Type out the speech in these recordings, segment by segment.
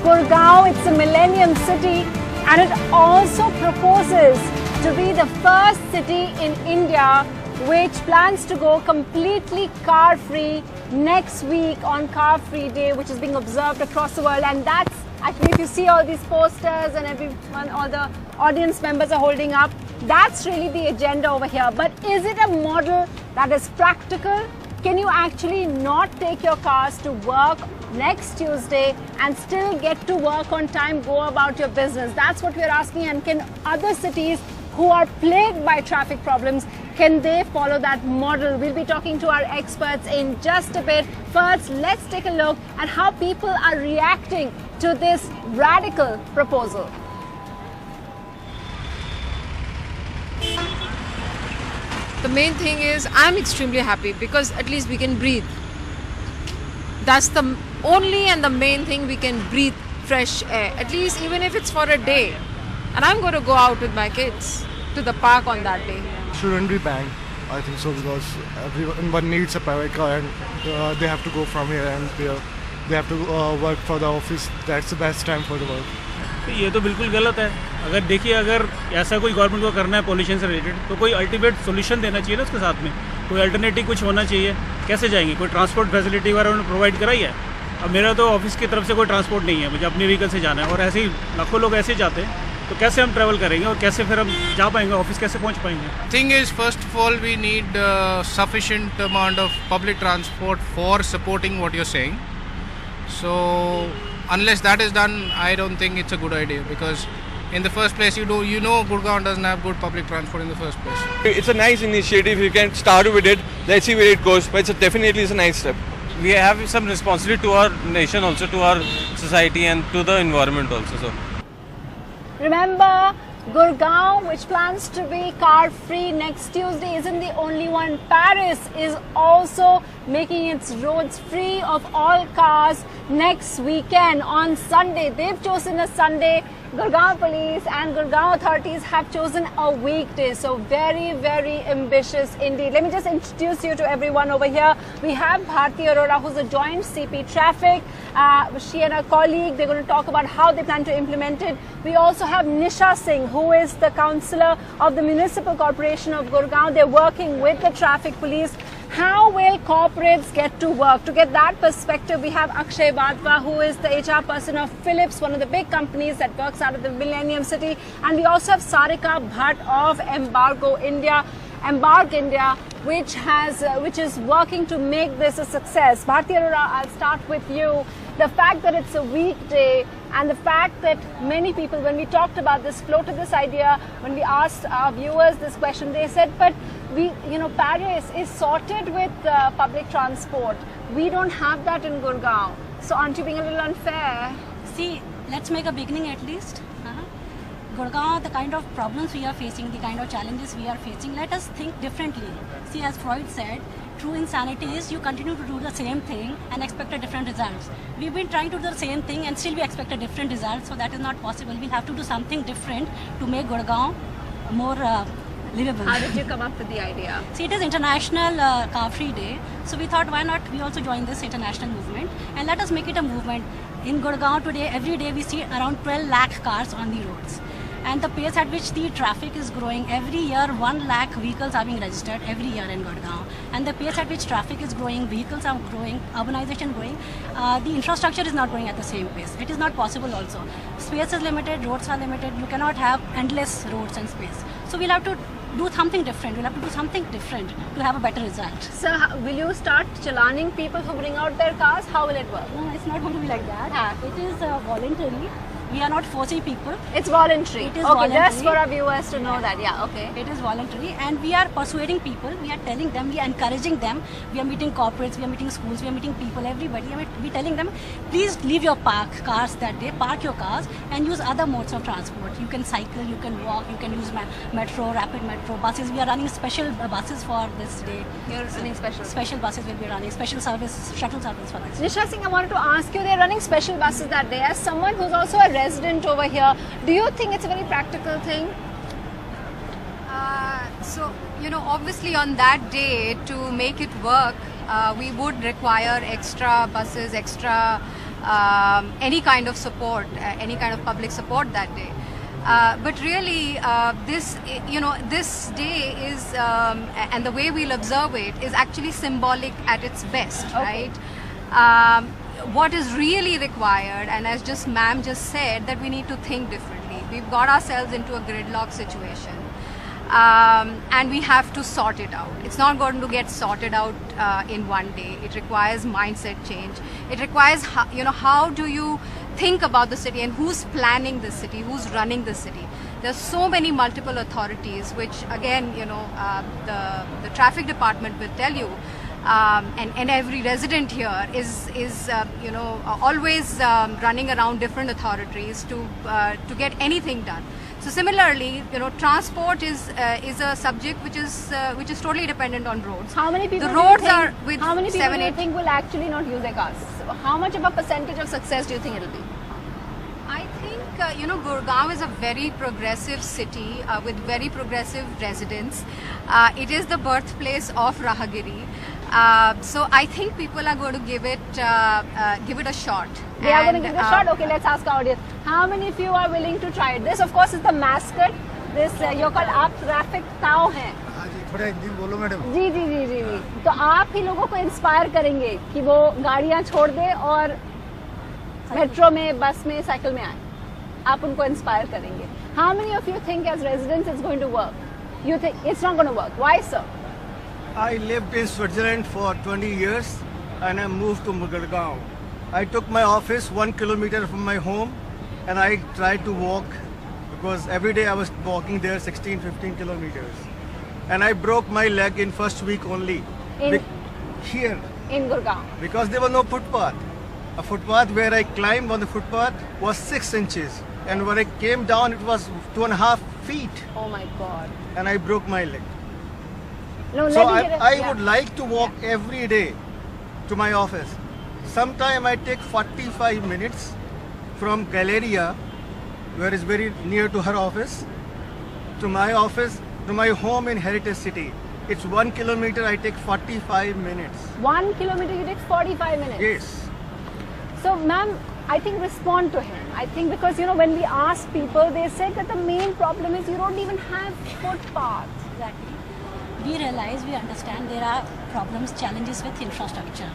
Gurgaon, it's a millennium city, and it also proposes to be the first city in India which plans to go completely car-free next week on Car-Free Day, which is being observed across the world. And that's actually, if you see all these posters and everyone, all the audience members are holding up, that's really the agenda over here. But is it a model that is practical? Can you actually not take your cars to work next Tuesday and still get to work on time, go about your business? That's what we're asking. And can other cities who are plagued by traffic problems, can they follow that model? We'll be talking to our experts in just a bit. First, let's take a look at how people are reacting to this radical proposal. The main thing is I'm extremely happy because at least we can breathe. That's the only and the main thing, we can breathe fresh air, at least even if it's for a day. And I'm going to go out with my kids to the park on that day. Shouldn't be banned, I think so, because everyone needs a private car and they have to go from here and there. They have to work for the office. That's the best time for the work. ये तो बिल्कुल गलत है। अगर देखिए, अगर ऐसा कोई गवर्नमेंट को करना है पॉल्यूशन से रिलेटेड, तो कोई अल्टीमेट सोल्यूशन देना चाहिए ना उसके साथ में, कोई अल्टरनेटिव कुछ होना चाहिए। कैसे जाएंगे? कोई ट्रांसपोर्ट फैसिलिटी वगैरह उन्होंने प्रोवाइड कराई है? अब मेरा तो ऑफिस की तरफ से कोई ट्रांसपोर्ट नहीं है, मुझे अपनी व्हीकल से जाना है, और ऐसे ही लाखों लोग ऐसे जाते हैं, तो कैसे हम ट्रैवल करेंगे और कैसे फिर हम जा पाएंगे ऑफिस, कैसे पहुंच पाएंगे? Thing is, first of all, we need sufficient amount of public transport for supporting what you're saying. So unless that is done, I don't think it's a good idea, because in the first place, you know Gurgaon doesn't have good public transport in the first place. It's a nice initiative. You can start with it. Let's see where it goes. But definitely it's a nice step. We have some responsibility to our nation, also to our society and to the environment also. So Remember, Gurgaon, which plans to be car-free next Tuesday, isn't the only one. Paris is also making its roads free of all cars next weekend on Sunday. They've chosen a Sunday. Gurgaon police and Gurgaon authorities have chosen a weekday. So very, very ambitious indeed. Let me just introduce you to everyone over here. We have Bharti Arora, who's a joint CP traffic. She and her colleague, they're going to talk about how they plan to implement it. We also have Nisha Singh, who is the councillor of the Municipal Corporation of Gurgaon. They're working with the traffic police. How will corporates get to work? To get that perspective, we have Akshay Wadhwa, who is the HR person of Philips, one of the big companies that works out of the Millennium City. And we also have Sarika Bhatt of Embark India, which is working to make this a success. Bharti Arora, I'll start with you. The fact that it's a weekday and the fact that many people, when we talked about this, floated this idea, when we asked our viewers this question, they said, but Paris is sorted with public transport. We don't have that in Gurgaon. So aren't you being a little unfair? See, let's make a beginning at least. Gurgaon, the kind of problems we are facing, the kind of challenges we are facing, let us think differently. See, as Freud said, true insanity is you continue to do the same thing and expect a different results. We've been trying to do the same thing and still we expect a different result, so that is not possible. We'll have to do something different to make Gurgaon more livable. How did you come up with the idea? See, it is International Car-Free Day, so we thought, why not we also join this international movement and let us make it a movement. In Gurgaon today, every day we see around 12 lakh cars on the roads. And the pace at which the traffic is growing, every year 1 lakh vehicles are being registered every year in Gurgaon. And the pace at which traffic is growing, vehicles are growing, urbanization growing, the infrastructure is not growing at the same pace. It is not possible also. Space is limited, roads are limited, you cannot have endless roads and space. So we'll have to do something different. We'll have to do something different to have a better result. So will you start chalaning people who bring out their cars? How will it work? No, it's not going to be like that. It is voluntary. We are not forcing people. It's voluntary. It is okay, voluntary. Just for our viewers to know that. Yeah, okay. It is voluntary, and we are persuading people. We are telling them. We are encouraging them. We are meeting corporates. We are meeting schools. We are meeting people. Everybody. We are telling them, please leave your cars that day. Park your cars and use other modes of transport. You can cycle. You can walk. You can use metro, rapid metro, buses. We are running special buses for this day. You're running Special buses will be running. Special shuttle service for this. Nisha Singh, I wanted to ask you, they're running special buses that day. As someone who's also a resident over here, do you think it's a very practical thing? Obviously on that day, to make it work, we would require extra buses, extra any kind of support, any kind of public support that day. But really, this day is, and the way we'll observe it is actually symbolic at its best, right? What is really required, and as just ma'am just said, that we need to think differently. We've got ourselves into a gridlock situation. And we have to sort it out. It's not going to get sorted out in one day. It requires mindset change. It requires, how do you think about the city and who's planning the city, who's running the city. There's so many multiple authorities, which again, the traffic department will tell you. And every resident here is always running around different authorities to get anything done. So similarly, transport is a subject which is totally dependent on roads. How many people? The roads are with how many people 7, do you 8 think will actually not use their cars? So how much of a percentage of success do you think it'll be? I think Gurgaon is a very progressive city with very progressive residents. It is the birthplace of Rahagiri. So I think people are going to give it a shot. They are going to give it a shot. Okay, let's ask our audience. How many of you are willing to try it? This, of course, is the mascot. This you're called आप traffic cow हैं. थोड़ा हिंदी में बोलो madam. जी जी जी जी जी. तो आप ही लोगों को inspire करेंगे कि वो गाड़ियाँ छोड़ दें और मेट्रो में, बस में, साइकिल में आए. आप उनको इंस्पायर करेंगे. How many of you think as residents it's going to work? You think it's not going to work? Why, sir? I lived in Switzerland for 20 years and I moved to Gurgaon. I took my office 1 kilometer from my home and I tried to walk because every day I was walking there 16-15 kilometers. And I broke my leg in first week only. Here. In Gurgaon. Because there was no footpath. A footpath where I climbed on the footpath was 6 inches. And when I came down it was 2.5 feet. Oh my God. And I broke my leg. No, so I would like to walk every day to my office. Sometime I take 45 minutes from Galleria, where it's very near to her office, to my office, to my home in Heritage City. It's 1 kilometer, I take 45 minutes. 1 kilometer, you take 45 minutes? Yes. So, ma'am, I think respond to him. I think because, when we ask people, they said that the main problem is you don't even have footpaths. Exactly. We realize, we understand there are problems, challenges with infrastructure.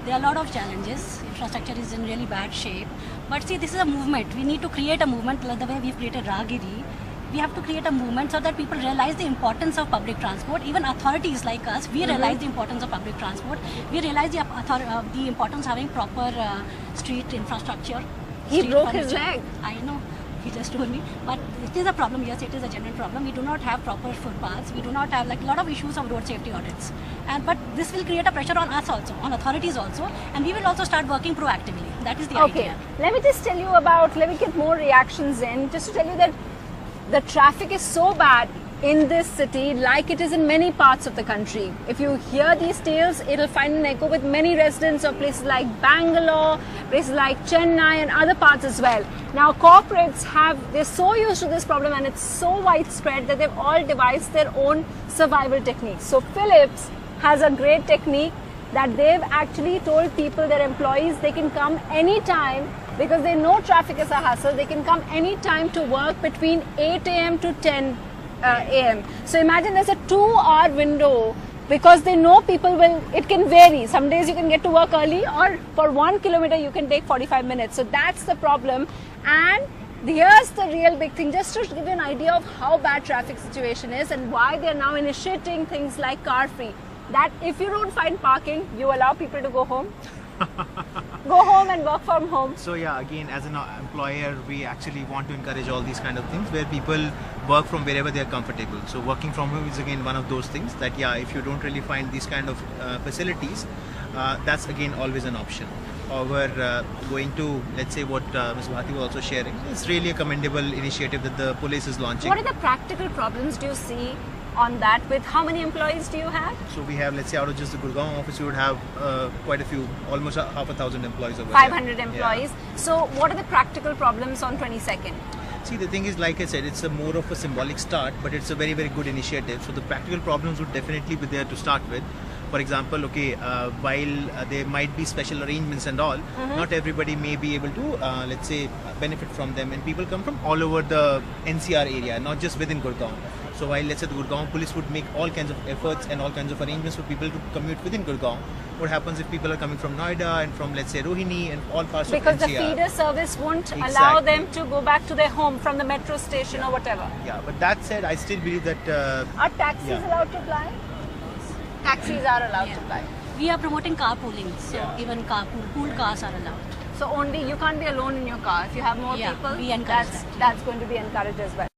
There are a lot of challenges. Infrastructure is in really bad shape. But see, this is a movement. We need to create a movement like the way we've created Rahagiri. We have to create a movement so that people realize the importance of public transport. Even authorities like us, we realize the importance of public transport. We realize the importance of having proper street infrastructure. He broke his leg. I know. He just told me, but it is a problem. Yes, it is a genuine problem. We do not have proper footpaths. We do not have a lot of issues of road safety audits. But this will create a pressure on us also, on authorities also, and we will also start working proactively. That is the idea. Let me just tell you let me get more reactions in, just to tell you that the traffic is so bad in this city like it is in many parts of the country. If you hear these tales, it'll find an echo with many residents of places like Bangalore, places like Chennai and other parts as well. Now corporates they're so used to this problem and it's so widespread that they've all devised their own survival techniques. So Philips has a great technique that they've actually told people, their employees, they can come anytime because they know traffic is a hassle. They can come anytime to work between 8 a.m. to 10 a.m. So imagine there's a 2-hour window because they know it can vary. Some days you can get to work early or for 1 kilometer you can take 45 minutes. So that's the problem. And here's the real big thing, just to give you an idea of how bad traffic situation is and why they're now initiating things like car free. That if you don't find parking, you allow people to go home. Go home and work from home. So yeah, again, as an employer, we actually want to encourage all these kind of things where people work from wherever they are comfortable. So working from home is again one of those things that if you don't really find these kind of facilities, that's again always an option. However, going to, let's say what Ms. Bhati was also sharing, it's really a commendable initiative that the police is launching. What are the practical problems do you see on that? With how many employees do you have? So we have, let's say out of just the Gurgaon office, we would have quite a few, almost half 1,000 employees over 500 employees. Yeah. So what are the practical problems on 22nd? See, the thing is, like I said, it's more of a symbolic start, but it's a very, very good initiative. So the practical problems would definitely be there to start with. For example, okay, while there might be special arrangements and all, not everybody may be able to, let's say, benefit from them. And people come from all over the NCR area, not just within Gurgaon. So while, let's say, the Gurgaon police would make all kinds of efforts and all kinds of arrangements for people to commute within Gurgaon, what happens if people are coming from Noida and from, let's say, Rohini and all parts because of NCR? the feeder service won't allow them to go back to their home from the metro station or whatever. Yeah, but that said, I still believe that... Are taxis allowed to fly? Taxis are allowed to fly. We are promoting carpooling, so even pool cars are allowed. So only you can't be alone in your car. If you have more Yeah, people, we encourage that's going to be encouraged as well.